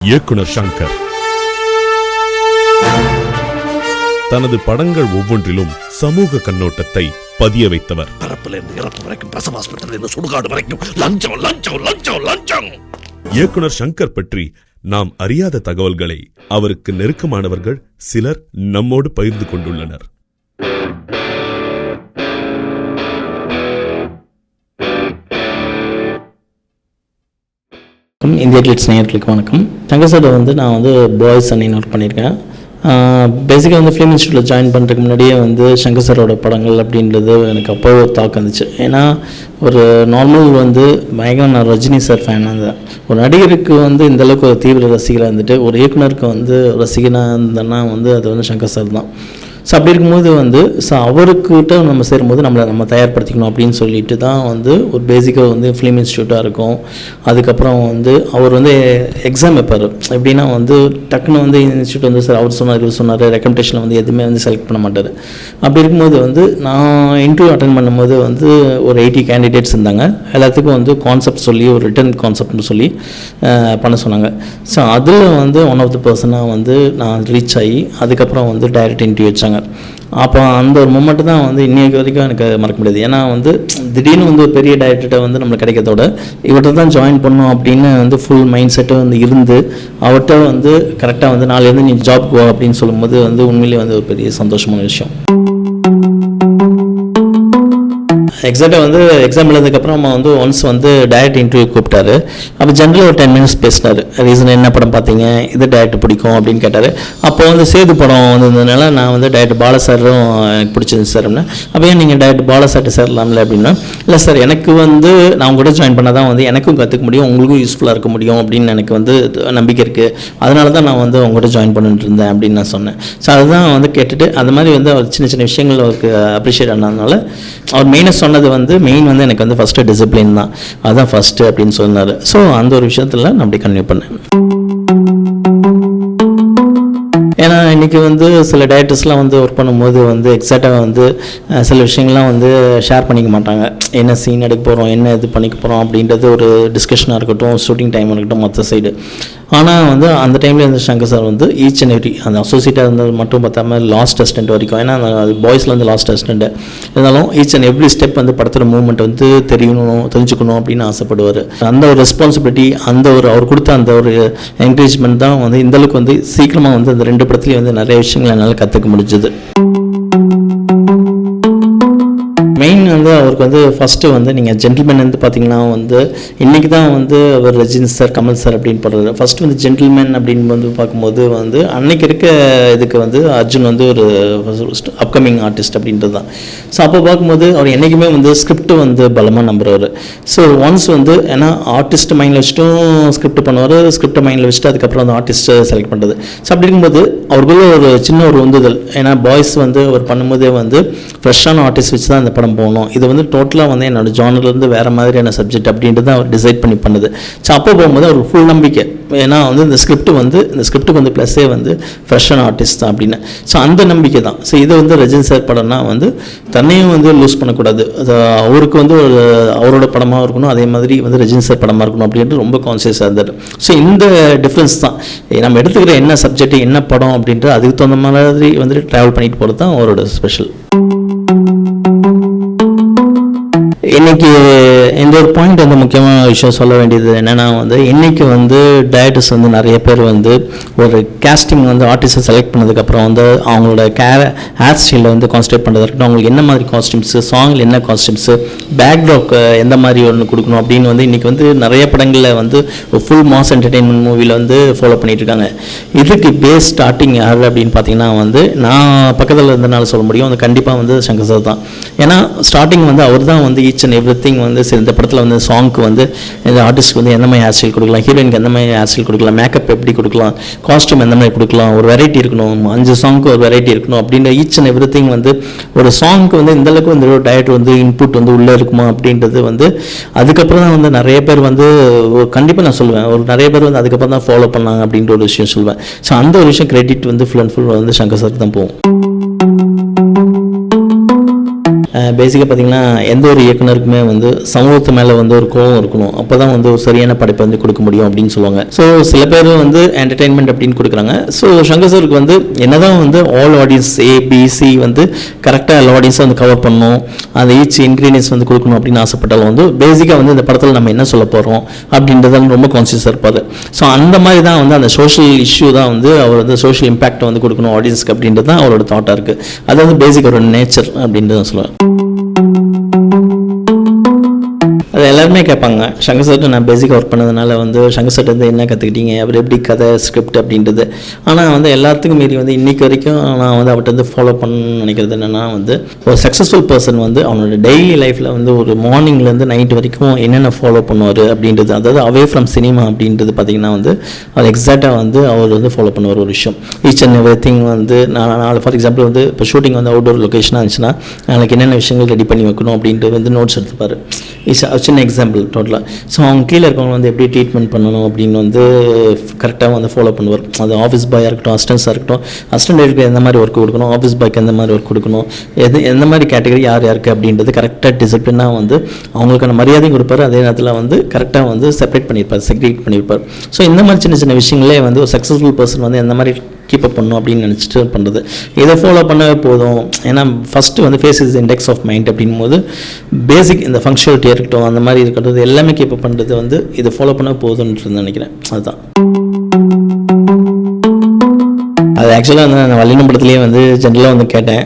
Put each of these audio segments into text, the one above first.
இயக்குனர் சங்கர் தனது படங்கள் ஒவ்வொன்றிலும் சமூக கண்ணோட்டத்தை பதிய வைத்தவர். பரப்பிலிருந்து இறப்பு வரைக்கும், பிரசவாஸ்பத்திரியில் இருந்து சுடுகாடு வரைக்கும் லஞ்சம் லஞ்சம் லஞ்சம் லஞ்சம். இயக்குனர் சங்கர் பற்றி நாம் அறியாத தகவல்களை அவருக்கு நெருக்கமானவர்கள் சிலர் நம்மோடு பகிர்ந்து கொண்டுள்ளனர். இந்தியா கிளிட்ஸ் நேயர்களுக்கு வணக்கம். சங்கர் சார் நான் பாய்ஸ் அன்னின்னு ஒர்க் பண்ணியிருக்கேன். பேசிக்காக ஃபிலிம் இன்ஸ்டியூட்டில் ஜாயின் பண்ணுறதுக்கு முன்னாடியே சங்கர் சாரோட படங்கள் அப்படின்றது எனக்கு அப்போ ஒரு தாக்கம் இருந்துச்சு. ஏன்னா ஒரு நார்மல் பயங்கர நான் ரஜினி சார் ஃபேன். ஒரு நடிகருக்கு இந்தளவுக்கு ஒரு தீவிர ரசிகராக இருந்துட்டு ஒரு இயக்குனருக்கு ரசிகனாக இருந்தேன்னா அது சங்கர் சார் தான். ஸோ அப்படி இருக்கும்போது அவர்கிட்ட நம்ம சேரும்போது நம்ம தயார்படுத்திக்கணும் அப்படின்னு சொல்லிட்டு தான் ஒரு பேசிக்காக ஃபிலிம் இன்ஸ்டியூட்டாக இருக்கும். அதுக்கப்புறம் அவர் எக்ஸாம் வைப்பார். எப்படின்னா டக்குன்னு இன்ஸ்டியூட் சார் அவர் சொன்னார் இவர் சொன்னார் ரெக்கமெண்டேஷனில் எதுவுமே செலக்ட் பண்ண மாட்டார். அப்படி இருக்கும்போது நான் இன்டர்வியூ அட்டன் பண்ணும்போது ஒரு 80 கேண்டிடேட்ஸ் இருந்தாங்க. எல்லாத்துக்கும் கான்செப்ட் சொல்லி ஒரு ரிட்டன் கான்செப்ட்னு சொல்லி பண்ண சொன்னாங்க. ஸோ அதில் ஒன் ஆஃப் த பர்சனாக நான் ரீச் ஆகி அதுக்கப்புறம் டைரக்ட் இன்டர்வியூ வச்சாங்க. அப்போ அந்த ஒரு மூமெண்ட் தான் இன்னைக்கு வரைக்கும் எனக்கு மறக்க முடியாது. ஏன்னா திடீர்னு ஒரு பெரிய டைரக்டர்கிட்ட நம்மளுக்கு கிடைக்கிறதோட இவர்கிட்ட தான் ஜாயின் பண்ணோம் அப்படின்னு ஃபுல் மைண்ட் செட்டு இருந்து அவர்கிட்ட கரெக்டாக நாளையிலேருந்து நீ ஜாப் கோ அப்படின்னு சொல்லும்போது உண்மையிலேயே ஒரு பெரிய சந்தோஷமான விஷயம். எக்ஸாக்டாக எக்ஸாம் எழுதுக்கப்புறம் நம்ம ஒன்ஸ் டைரக்ட் இன்டர்வியூ கூப்பிட்டாரு. அப்போ ஜென்ரலாக ஒரு 10 minutes பேசினார். ரீசன் என்ன படம் பார்த்தீங்க, இது டைரக்ட் பிடிக்கும் அப்படின்னு கேட்டார். அப்போ சேது படம் இருந்ததுனால நான் டைரக்ட் பாலா சாரும் எனக்கு பிடிச்சிருந்துச்சு சார் அப்படின்னா. அப்போ ஏன் நீங்கள் டைரக்ட் பாலா சார்ட்டு சேரலாம்ல அப்படின்னா, இல்லை சார் எனக்கு நான் கூட ஜாயின் பண்ணால் தான் எனக்கும் கற்றுக்க முடியும், உங்களுக்கும் யூஸ்ஃபுல்லாக இருக்க முடியும் அப்படின்னு எனக்கு நம்பிக்கை இருக்குது. அதனால தான் நான் உங்கள்கிட்ட ஜாயின் பண்ணிட்டு இருந்தேன் அப்படின்னு நான் சொன்னேன். ஸோ அதுதான் கேட்டுட்டு அந்த மாதிரி அவர் சின்ன சின்ன விஷயங்கள் அவருக்கு அப்ரிஷியேட் ஆனதுனால அவர் மெயினாக சொன்னது மெயின் எனக்கு ஃபஸ்ட்டு டிசிப்ளின் தான், அதுதான் ஃபஸ்ட்டு அப்படின்னு சொன்னார். ஸோ அந்த ஒரு விஷயத்தில் நான் அப்படி கன்டினியூ பண்ணேன். ஏன்னா இன்றைக்கி சில டைரக்டர்ஸ்லாம் ஒர்க் பண்ணும்போது எக்ஸாக்டாக சில விஷயங்கள்லாம் ஷேர் பண்ணிக்க மாட்டாங்க. என்ன சீன் எடுக்க போகிறோம், என்ன இது பண்ணிக்க போகிறோம் அப்படின்றது ஒரு டிஸ்கஷனாக இருக்கட்டும், ஷூட்டிங் டைம் இருக்கட்டும், மற்ற சைடு. ஆனால் அந்த டைமில் Shankar sir each and every அந்த அசோசியேட்டாக இருந்தது மட்டும் பார்த்தாமல் லாஸ்ட் அசிஸ்டன்ட் வரைக்கும், ஏன்னா அந்த பாய்ஸில் லாஸ்ட் அசிஸ்டண்ட்டு இருந்தாலும் ஈச் அண்ட் எவ்ரி ஸ்டெப் படத்தோட மூவ்மெண்ட் தெரிஞ்சுக்கணும் அப்படின்னு ஆசைப்படுவார். அந்த ஒரு ரெஸ்பான்சிபிலிட்டி, அந்த ஒரு அவர் கொடுத்த அந்த ஒரு என்கரேஜ்மெண்ட் தான் இந்தளவுக்கு சீக்கிரமாக அந்த 2 படத்துலேயும் நிறைய விஷயங்கள் என்னால் கற்றுக்க முடிஞ்சது. மெயின் அவருக்கு ஃபஸ்ட்டு நீங்கள் ஜென்டில்மேன் பார்த்தீங்கன்னா இன்றைக்கி தான் அவர் ரஜினி சார், கமல் சார் அப்படின்னு போடுறாரு. ஃபஸ்ட்டு ஜென்டில்மேன் அப்படின்னு பார்க்கும்போது அன்னைக்கு இருக்க இதுக்கு அர்ஜுன் ஒரு அப்கமிங் ஆர்டிஸ்ட் அப்படின்றது தான். ஸோ அப்போ பார்க்கும்போது அவர் என்றைக்குமே ஸ்கிரிப்ட் பலமாக நம்புறவர். ஸோ ஒன்ஸ் ஏன்னா ஆர்டிஸ்ட் மைண்டில் வச்சுட்டும் ஸ்கிரிப்ட் பண்ணுவார், ஸ்கிரிப்டை மைண்டில் வச்சுட்டு அதுக்கப்புறம் அந்த ஆர்டிஸ்ட்டை செலக்ட் பண்ணுறது. ஸோ அப்படி இருக்கும்போது அவருக்குள்ள ஒரு சின்ன ஒரு உந்துதல், ஏன்னா பாய்ஸ் அவர் பண்ணும்போதே ஃப்ரெஷ்ஷான ஆர்டிஸ்ட் வச்சு தான் அந்த படம் போகணும், இது டோட்டலாக என்னோடய ஜானர்லேருந்து வேறு மாதிரியான சப்ஜெக்ட் அப்படின்றது அவர் டிசைட் பண்ணி பண்ணுது. ஸோ அப்போ போகும்போது அவருக்கு ஃபுல் நம்பிக்கை, ஏன்னா இந்த ஸ்கிரிப்ட்டுக்கு ப்ளஸ்ஸே ஃப்ரெஷ்ஷான ஆர்டிஸ்ட் தான் அப்படின்னு. ஸோ அந்த நம்பிக்கை தான். ஸோ இது ரஜினி சார் படம்னா தன்னையும் லூஸ் பண்ணக்கூடாது, அது அவருக்கு அவரோட படமாக இருக்கணும், அதே மாதிரி ரஜினி சார் படமாக இருக்கணும் அப்படின்ட்டு ரொம்ப கான்சியஸாக இருந்தார். ஸோ இந்த டிஃப்ரென்ஸ் தான் நம்ம எடுத்துக்கிற என்ன சப்ஜெக்ட் என்ன படம் அப்படின்ட்டு அதுக்கு தகுந்த மாதிரி ட்ராவல் பண்ணிட்டு போகிறது தான் அவரோட ஸ்பெஷல். இன்றைக்கி இந்த ஒரு பாயிண்ட் முக்கியமான விஷயம் சொல்ல வேண்டியது என்னென்னா இன்றைக்கி டைரக்டர்ஸ் நிறைய பேர் ஒரு கேஸ்டிங் ஆர்டிஸ்ட்டை செலக்ட் பண்ணதுக்கப்புறம் அவங்களோட ஹேர் ஸ்டைலில் கான்சன்ட்ரேட் பண்ணுறதா இருக்கட்டும், அவங்களுக்கு என்ன மாதிரி காஸ்டியூம்ஸு, சாங்கில் என்ன காஸ்டியூம்ஸு, பேக்ராப் எந்த மாதிரி ஒன்று கொடுக்கணும் அப்படின்னு இன்றைக்கி நிறைய படங்களில் ஒரு ஃபுல் மாஸ் என்டர்டெயின்மெண்ட் மூவியில் ஃபாலோ பண்ணிகிட்ருக்காங்க. இதுக்கு பேஸ் ஸ்டார்டிங் யார் அப்படின்னு பார்த்தீங்கன்னா நான் பக்கத்தில் இருந்தனால சொல்ல முடியும், கண்டிப்பாக சங்கர் சார் தான். ஏன்னா ஸ்டார்டிங் அவர் தான் ஈச் அண்ட் எவ்ரி திங் இந்த படத்தில் சாங்க்கு இந்த ஆர்டிஸ்ட்க்கு எந்த மாதிரி ஹேர் ஸ்டைல் கொடுக்கலாம், ஹீரோயினுக்கு எந்த மாதிரி ஹேர் ஸ்டைல் கொடுக்கலாம், மேக்கப் எப்படி கொடுக்கலாம், காஸ்டியூம் எந்த மாதிரி கொடுக்கலாம், ஒரு வெரைட்டி இருக்கணும், 5 சாங்க்கு ஒரு வெரைட்டி இருக்கணும் அப்படின்ற ஈச் அண்ட் எவ்ரி திங் ஒரு சாங்க்கு இந்தளவுக்கு ஒரு டயட் இன்புட் உள்ளே இருக்குமா அப்படின்றது அதுக்கப்புறம் தான் நிறைய பேர் கண்டிப்பாக நான் சொல்லுவேன், ஒரு நிறைய பேர் அதுக்கப்புறம் தான் ஃபாலோ பண்ணாங்க அப்படின்ற ஒரு விஷயம் சொல்லுவேன். ஸோ அந்த ஒரு விஷயம் credit full and full Shankar sir தான் போகும். பேசிக்காக பார்த்திங்கன்னா எந்த ஒரு இயக்குனருக்குமே வந்து சமூகத்து மேலே வந்து ஒரு கோவம் இருக்கணும், அப்போ தான் வந்து ஒரு சரியான படைப்பை வந்து கொடுக்க முடியும் அப்படின்னு சொல்லுவாங்க. ஸோ சில பேர் வந்து என்டர்டெயின்மெண்ட் அப்படின்னு கொடுக்குறாங்க. ஸோ சங்கர் சாருக்கு வந்து என்னதான் வந்து ஆல் ஆடியன்ஸ் ஏபிசி வந்து கரெக்டாக எல்லா ஆடியன்ஸும் வந்து கவர் பண்ணணும், அந்த ஈச் இன்க்ரீடியன்ஸ் வந்து கொடுக்கணும் அப்படின்னு ஆசைப்பட்டாலும் வந்து பேசிக்காக வந்து இந்த படத்தில் நம்ம என்ன சொல்ல போகிறோம் அப்படின்றத ரொம்ப கான்சியஸாக இருப்பார். ஸோ அந்த மாதிரி தான் வந்து அந்த சோஷியல் இஷ்யூ தான் வந்து அவர் வந்து சோஷியல் இம்பாக்ட் வந்து கொடுக்கணும் ஆடியன்ஸ்க்கு அப்படின்றது தான் அவரோட தாட்டாக இருக்குது. அது வந்து பேசிக் ஒரு நேச்சர் அப்படின்றது நான் சொல்லுவேன். அது எல்லாருமே கேட்பாங்க, சங்கர் சார்ட்டு நான் பேசிக்காக ஒர்க் பண்ணதுனால வந்து சங்கர் சார்ட்டு வந்து என்ன கற்றுக்கிட்டீங்க, அவர் எப்படி கதை ஸ்கிரிப்ட் அப்படின்றது. ஆனால் வந்து எல்லாத்துக்கும் மீறி வந்து இன்றைக்கி வரைக்கும் நான் வந்து அவர்கிட்ட வந்து ஃபாலோ பண்ணணும்னு நினைக்கிறது என்னென்னா வந்து ஒரு சக்ஸஸ்ஃபுல் பர்சன் வந்து அவனோட டெய்லி லைஃப்பில் வந்து ஒரு மார்னிங்லேருந்து நைட் வரைக்கும் என்னென்ன ஃபாலோ பண்ணுவார் அப்படின்றது, அதாவது அவே ஃப்ரம் சினிமா அப்படின்றது பார்த்திங்கன்னா வந்து அவர் எக்ஸாக்டாக வந்து அவர் வந்து ஃபாலோ பண்ணுவார் ஒரு விஷயம். ஈச் அண்ட் எவ்ரி திங் வந்து நான் ஃபார் எக்ஸாம்பிள் வந்து இப்போ ஷூட்டிங் வந்து அவுட்டோர் லொக்கேஷனாக இருந்துச்சுன்னா நாளைக்கு என்னென்ன விஷயங்கள் ரெடி பண்ணி வைக்கணும் அப்படின்ட்டு வந்து நோட்ஸ் எடுத்துப்பார். சின்ன எக்ஸாம்பிள் டோட்டலாக. ஸோ அவங்க கீழே இருக்கவங்க வந்து எப்படி ட்ரீட்மெண்ட் பண்ணணும் அப்படின்னு வந்து கரெக்டாக வந்து ஃபாலோ பண்ணுவார். அது ஆஃபீஸ் பாயாக இருக்கட்டும், அசிஸ்டன்ஸாக இருக்கட்டும், அசிஸ்டன்ட் எந்த மாதிரி ஒர்க் கொடுக்கணும், ஆஃபீஸ் பாய்க்கு எந்த மாதிரி ஒர்க் கொடுக்கணும், எந்த மாதிரி கேட்டகரி யார் யாருக்கு அப்படின்றது கரெக்டாக டிசிப்ளினாக வந்து அவங்களுக்கான மரியாதையும் கொடுப்பார். அதே நேரத்தில் வந்து கரெக்டாக வந்து செக்ரேட் பண்ணியிருப்பார். ஸோ இந்த மாதிரி சின்ன சின்ன விஷயங்களே வந்து ஒரு சக்ஸஸ்ஃபுல் பர்சன் வந்து எந்த மாதிரி கீப் அப் பண்ணணும் அப்படின்னு நினச்சிட்டு பண்ணுறது. இதை ஃபாலோ பண்ணவே போதும். ஏன்னா ஃபஸ்ட்டு வந்து face is index of mind அப்படின் போது பேசிக் இந்த ஃபங்க்ஷனாலிட்டி இருக்கட்டும், அந்த மாதிரி இருக்கிறது எல்லாமே கீப் அப் பண்ணுறது வந்து இதை ஃபாலோ பண்ண போதும்னு நினைக்கிறேன். அதுதான். அது ஆக்சுவலாக வந்து நான் வல்லினம் படத்துலேயே வந்து ஜென்ரலாக வந்து கேட்டேன்.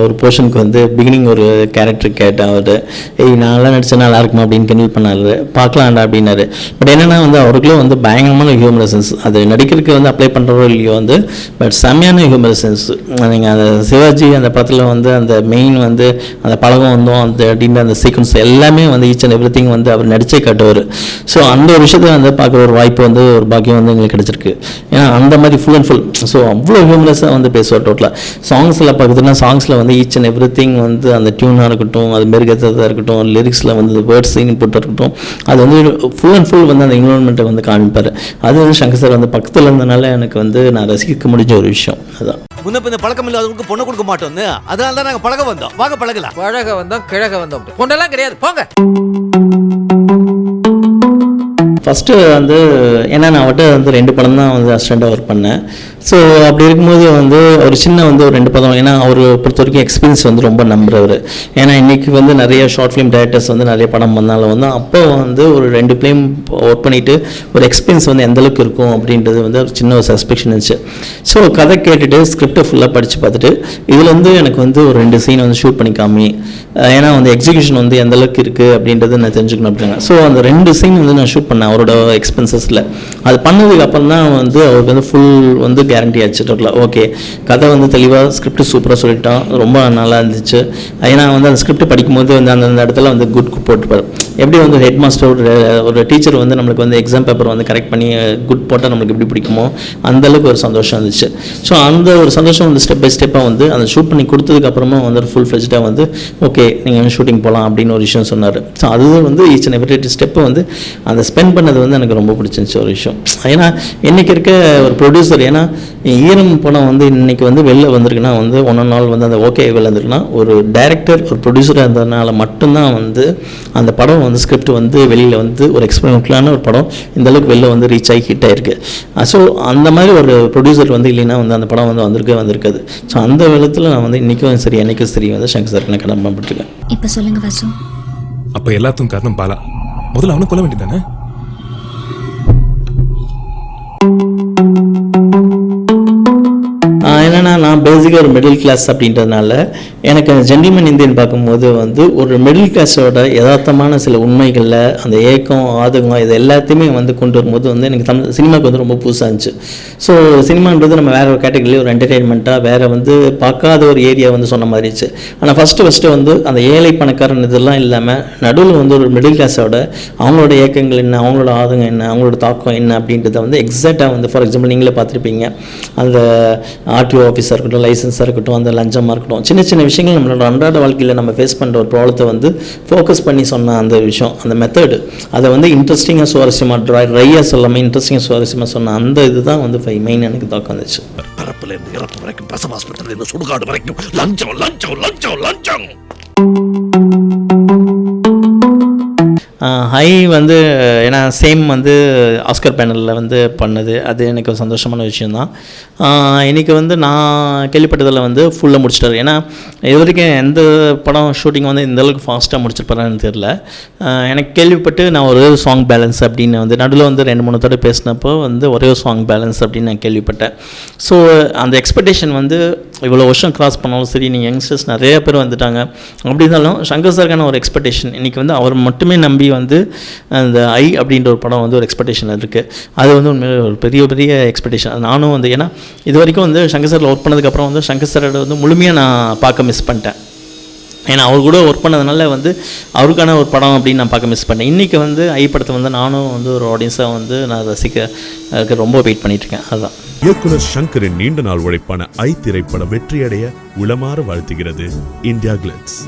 ஒரு போர்ஷனுக்கு வந்து பிகினிங் ஒரு கேரக்டர் கேட்டேன். அவர் நான்லாம் நடிச்சா நல்லா இருக்குமா அப்படின்னு கிண்டல் பண்ணார். பார்க்கலாம்டா அப்படின்னாரு. பட் என்னென்னா வந்து அவருக்குள்ளே வந்து பயங்கரமான ஹியூமர் சென்ஸ், அது நடிக்கிறதுக்கு வந்து அப்ளை பண்ணுறவோ இல்லையோ வந்து பட் செம்மையான ஹியூமர் சென்ஸ். நீங்கள் அந்த சிவாஜி அந்த படத்தில் வந்து அந்த மெயின் வந்து அந்த பழகம் வந்தோம் அந்த அப்படின்ற அந்த சீக்வன்ஸ் எல்லாமே வந்து ஈச் அண்ட் எவ்ரி திங் வந்து அவர் நடிச்சே காட்டுவார். ஸோ அந்த ஒரு விஷயத்தை வந்து பார்க்குற ஒரு வாய்ப்பு வந்து ஒரு பாக்கியம் வந்து எங்களுக்கு கிடச்சிருக்கு. ஏன்னா அந்த மாதிரி ஃபுல் அண்ட் ஃபுல் ஸோ அவ்வளோ ஹியூமரஸாக வந்து பேசுவார். டோட்டலாக சாங்ஸில் பார்க்குறதுனா சாங்ஸில் வந்து ஈச் அண்ட் எவ்ரி திங் வந்து அந்த டியூனாக இருக்கட்டும், அது மெருகத்ததாக இருக்கட்டும், லிரிக்ஸில் வந்து வேர்ட்ஸ் இன்புட் இருக்கட்டும், அது வந்து ஃபுல் அண்ட் ஃபுல் வந்து அந்த என்விரான்மெண்ட்டை வந்து காமிப்பார். அது வந்து சங்கர் சார் வந்து பக்கத்தில் இருந்தனால எனக்கு வந்து நான் ரசிக்க முடிஞ்ச ஒரு விஷயம். அதுதான். முன்ன பின்ன பழக்கம் இல்லாதவங்களுக்கு பொண்ணை கொடுக்க மாட்டோம்னு அதனால தான் நாங்கள் பழக வந்தோம். வாங்க பழகலாம். பழக வந்தோம், கிழக வந்தோம், பொண்ணெல்லாம் கிடையாது, போங்க. ஃபஸ்ட்டு வந்து ஏன்னா நான் அவட்ட வந்து 2 படம் தான் வந்து அசிஸ்டண்ட்டாக ஒர்க் பண்ணேன். ஸோ அப்படி இருக்கும்போது வந்து ஒரு சின்ன வந்து ஒரு 2 படம், ஏன்னா அவர் பொறுத்த வரைக்கும் எக்ஸ்பீரியன்ஸ் வந்து ரொம்ப நம்புறவர். ஏன்னா இன்றைக்கி வந்து நிறைய ஷார்ட் ஃபிலிம் டைரக்டர்ஸ் வந்து நிறைய படம் பண்ணாலும் வந்து அப்போ வந்து ஒரு 2 ஃபிலிம் ஒர்க் பண்ணிவிட்டு ஒரு எக்ஸ்பீரியன்ஸ் வந்து எந்தளவுக்கு இருக்கும் அப்படின்றது வந்து ஒரு சின்ன ஒரு சஸ்பெக்ஷன் இருந்துச்சு. ஸோ கதை கேட்டுட்டு ஸ்கிரிப்டை ஃபுல்லாக படித்து பார்த்துட்டு இதில் வந்து எனக்கு வந்து ஒரு 2 சீன் வந்து ஷூட் பண்ணி காமி, ஏன்னா வந்து எக்ஸிக்யூஷன் வந்து எந்தளவுக்கு இருக்குது அப்படின்றது நான் தெரிஞ்சுக்கணும் அப்படிங்க. ஸோ அந்த 2 சீன் வந்து நான் ஷூட் பண்ணேன் அவரோட எக்ஸ்பென்சஸில். அது பண்ணதுக்கு அப்புறம் தான் வந்து அவருக்கு வந்து ஃபுல் வந்து கேரண்டி ஆச்சு. டோட்டலாக ஓகே, கதை வந்து தெளிவாக ஸ்கிரிப்ட் சூப்பராக சொல்லிட்டான், ரொம்ப நல்லா இருந்துச்சு. ஏன்னா வந்து அந்த ஸ்கிரிப்ட் படிக்கும்போது வந்து அந்த இடத்துல வந்து குட் போட்டுப்பார். எப்படி வந்து ஹெட் மாஸ்டர் ஒரு டீச்சர் வந்து நம்மளுக்கு வந்து எக்ஸாம் பேப்பர் வந்து கரெக்ட் பண்ணி குட் போட்டால் நம்மளுக்கு எப்படி பிடிக்குமோ அந்தளவுக்கு ஒரு சந்தோஷம் இருந்துச்சு. ஸோ அந்த ஒரு சந்தோஷம் வந்து ஸ்டெப் பை ஸ்டெப்பாக வந்து அந்த ஷூட் பண்ணி கொடுத்ததுக்கப்புறமா வந்து ஃபுல் ஃப்ளெஜ்டாக வந்து ஓகே நீங்கள் வந்து ஷூட்டிங் போகலாம் அப்படின்னு ஒரு விஷயம் சொன்னார். ஸோ அது வந்து ஈச் அண்ட் எவ்ரி ஸ்டெப்பை வந்து அந்த ஸ்பெண்ட் பண்ணது வந்து எனக்கு ரொம்ப பிடிச்சிருந்துச்சு ஒரு விஷயம். ஏன்னா இன்றைக்கி இருக்க ஒரு ப்ரொடியூசர், ஏன்னா ஈரம் படம் வந்து இன்றைக்கி வந்து வெளில வந்திருக்குன்னா வந்து ஒன்று நாள் வந்து அந்த ஓகே வெளில வந்திருக்குன்னா ஒரு டைரக்டர் ஒரு ப்ரொடியூசராக இருந்ததுனால மட்டும்தான் வந்து அந்த படம் வந்து ஸ்கிரிப்ட் வந்து வெளியில் வந்து ஒரு எக்ஸ்பெரிமெண்டலான ஒரு படம் இந்தளவுக்கு வெளில வந்து ரீச் ஆகி ஹிட் ஆகிருக்கு. ஸோ அந்த மாதிரி ஒரு ப்ரொடியூசர் வந்து இல்லைன்னா வந்து அந்த படம் வந்து வந்திருக்காது. ஸோ அந்த விதத்தில் நான் வந்து இன்றைக்கும் சரி என்றைக்கும் சரி வந்து சங்கர் சாருக்கு நான் கடமைப்பட்டிருக்கேன். இப்போ சொல்லுங்க வாசு. அப்ப எல்லாத்துக்கும் காரணம் பாலா. முதல்ல அவனை கொல்ல வேண்டியதானே? என்னென்னா நான் பேசிக்காக ஒரு மிடில் கிளாஸ் அப்படின்றதுனால எனக்கு அந்த ஜென்டில்மேன் இந்தியன் பார்க்கும்போது வந்து ஒரு மிடில் கிளாஸோட யதார்த்தமான சில உண்மைகளில் அந்த ஏக்கம் ஆதங்கம் இது எல்லாத்தையுமே வந்து கொண்டு வரும்போது வந்து எனக்கு சினிமாவுக்கு வந்து ரொம்ப புதுசாக இருந்துச்சு. ஸோ சினிமான்றது நம்ம வேறு ஒரு கேட்டகரி ஒரு என்டர்டெயின்மெண்ட்டாக வேறு வந்து பார்க்காத ஒரு ஏரியா வந்து சொன்ன மாதிரி இருந்துச்சு. ஆனால் ஃபஸ்ட்டு வந்து அந்த ஏழை பணக்காரன் இதெல்லாம் இல்லாமல் நடுவில் வந்து ஒரு மிடில் கிளாஸோட அவங்களோட ஏக்கங்கள் என்ன, அவங்களோட ஆதங்கம் என்ன, அவங்களோட தாக்கம் என்ன அப்படின்றத வந்து எக்ஸாக்டாக வந்து ஃபார் எக்ஸாம்பிள் நீங்களே பார்த்துருப்பீங்க அந்த ஆர்டிஓ ஆஃபீஸாக இருக்கட்டும், லைசன்ஸாக இருக்கட்டும், அந்த லஞ்சமாக இருக்கட்டும், சின்ன சின்ன விஷயங்கள் நம்மளோட அன்றாட வாழ்க்கையில் நம்ம ஃபேஸ் பண்ணுற ஒரு ப்ராப்ளத்தை வந்து ஃபோக்கஸ் பண்ணி சொன்ன அந்த விஷயம், அந்த மெத்தடு அதை வந்து இன்ட்ரெஸ்டிங்காக சுவாரஸ்யமாக ட்ரையாக சொல்லாமல் இன்ட்ரெஸ்டிங்காக சுவாரஸ்யமாக சொன்ன அந்த இதுதான் வந்து மெயின் எனக்கு தாக்கம் வந்துச்சு. பரப்புல இருந்து இறப்பு வரைக்கும், பிரசவாஸ்பத்திரியில இருந்து சுடுகாடு வரைக்கும் லஞ்சம் லஞ்சம் லஞ்சம் லஞ்சம். ஹை வந்து ஏன்னா சேம் வந்து ஆஸ்கர் பேனலில் வந்து பண்ணது, அது எனக்கு ஒரு சந்தோஷமான விஷயந்தான். இன்றைக்கி வந்து நான் கேள்விப்பட்டதில் வந்து ஃபுல்லாக முடிச்சிட்டாரு. ஏன்னா இது வரைக்கும் எந்த படம் ஷூட்டிங் வந்து இந்தளவுக்கு ஃபாஸ்ட்டாக முடிச்சிருப்பாரான்னு தெரில. எனக்கு கேள்விப்பட்டு நான் ஒரே ஒரு சாங் பேலன்ஸ் அப்படின்னு வந்து நடுவில் வந்து 2-3 தடவை பேசினப்போ வந்து ஒரே ஒரு சாங் பேலன்ஸ் அப்படின்னு நான் கேள்விப்பட்டேன். ஸோ அந்த எக்ஸ்பெக்டேஷன் வந்து இவ்வளோ வருஷம் கிராஸ் பண்ணாலும் சரி, நீங்கள் யங்ஸ்டர்ஸ் நிறைய பேர் வந்துட்டாங்க. அப்படி இருந்தாலும் சங்கர் சாருக்கான ஒரு எக்ஸ்பெக்டேஷன் இன்றைக்கி வந்து அவர் மட்டுமே நம்பி வந்து அந்த ஐ அப்படின்ற ஒரு படம் வந்து ஒரு எக்ஸ்பெக்டேஷன் இருக்குது. அது வந்து உண்மையிலே ஒரு பெரிய எக்ஸ்பெக்டேஷன். நானும் வந்து ஏன்னா இது வரைக்கும் வந்து சங்கர் சாரில் ஒர்க் பண்ணதுக்கப்புறம் வந்து சங்கர் சாரோட வந்து முழுமையாக நான் பார்க்க மிஸ் பண்ணிட்டேன். ஏன்னா அவர் கூட ஒர்க் பண்ணதுனால வந்து அவருக்கான ஒரு படம் அப்படின்னு நான் பார்க்க மிஸ் பண்ணேன். இன்றைக்கி வந்து ஐ படத்தை வந்து நானும் வந்து ஒரு ஆடியன்ஸாக வந்து நான் ரசிக்க ரொம்ப வெயிட் பண்ணிகிட்ருக்கேன். அதுதான் இயக்குனர் ஷங்கரின் நீண்ட நாள் உழைப்பான ஐ திரைப்படம் வெற்றியடைய உளமாற வாழ்த்துகிறது இந்தியா கிளிட்ஸ்.